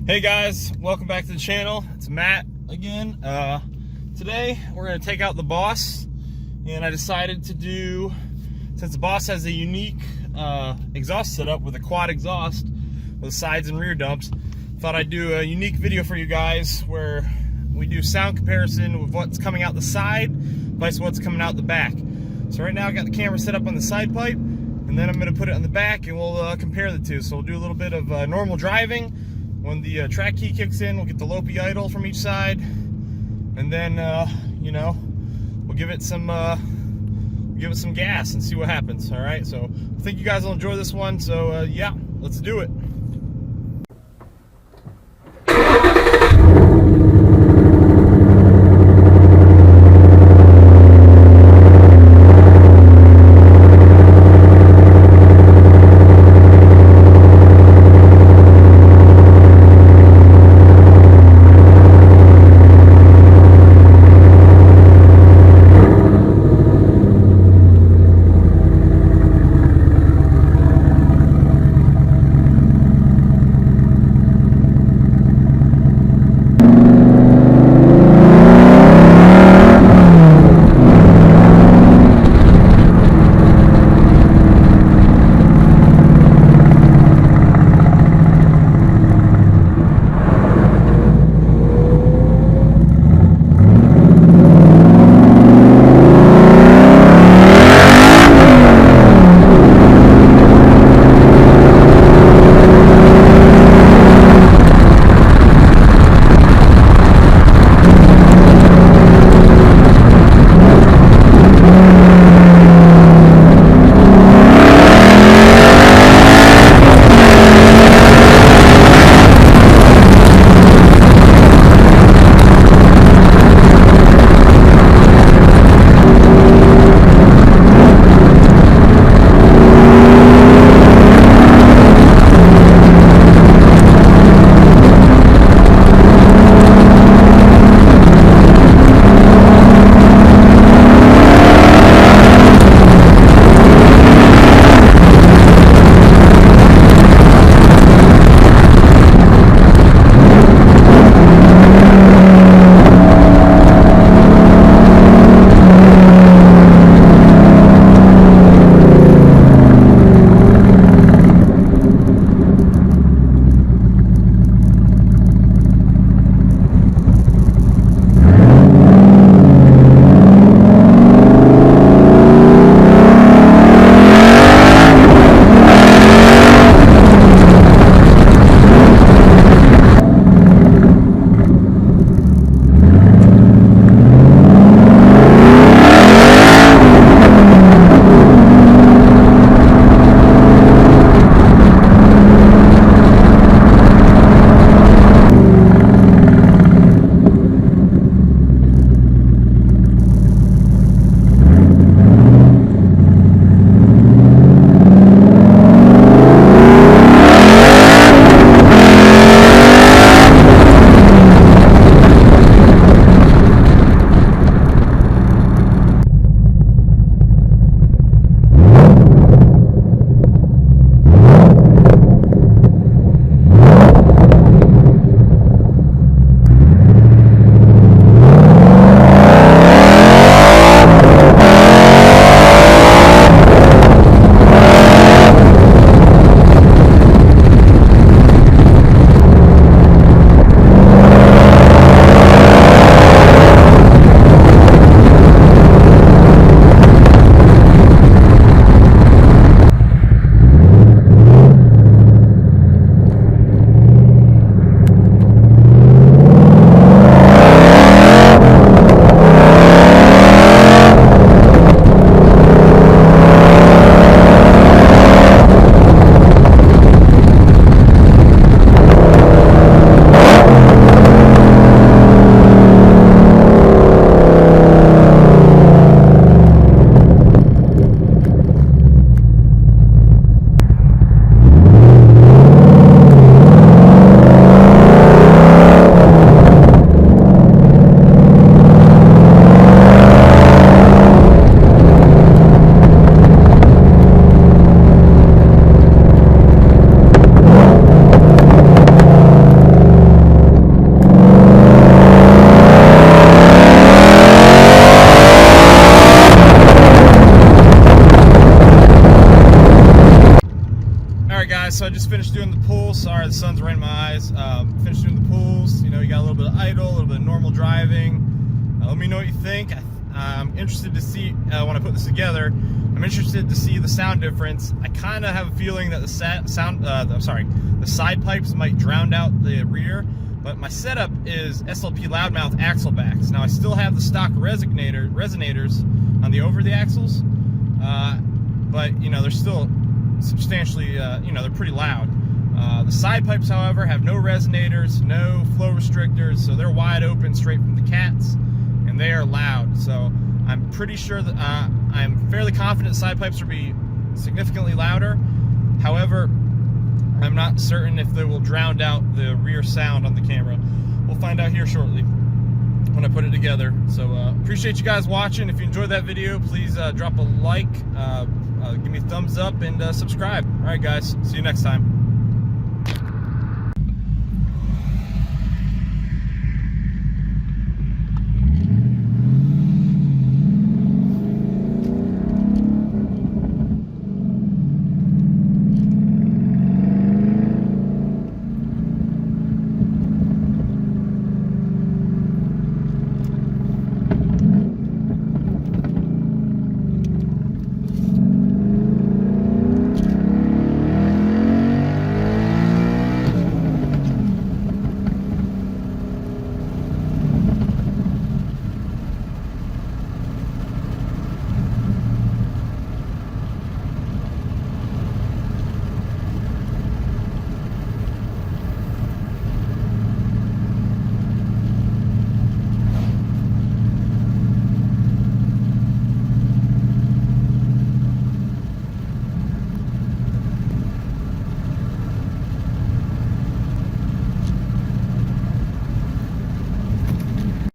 Hey guys, welcome back to the channel. It's Matt again. Today we're going to take out the Boss, and I decided to do, since the Boss has a unique exhaust setup with a quad exhaust with sides and rear dumps, thought I'd do a unique video for you guys where we do sound comparison with what's coming out the side versus what's coming out the back. So right now I got the camera set up on the side pipe, and then I'm going to put it on the back and we'll compare the two. So we'll do a little bit of normal driving. When the track key kicks in, we'll get the Lopi idle from each side, and then you know, we'll give it some gas and see what happens. All right, so I think you guys will enjoy this one. So yeah, let's do it. Sorry, the sun's right in my eyes. Finished doing the pulls. You know, you got a little bit of idle, a little bit of normal driving. Let me know what you think. I'm interested to see, when I put this together, I'm interested to see the sound difference. I kind of have a feeling that the side pipes might drown out the rear, but my setup is SLP Loudmouth Axlebacks. Now I still have the stock resonators on the over the axles, but you know, they're still substantially, you know, they're pretty loud. The side pipes, however, have no resonators, no flow restrictors, so they're wide open straight from the cats, and they are loud. So I'm pretty sure that I'm fairly confident side pipes will be significantly louder. However, I'm not certain if they will drown out the rear sound on the camera. We'll find out here shortly when I put it together. So appreciate you guys watching. If you enjoyed that video, please drop a like, give me a thumbs up, and subscribe. All right, guys, see you next time.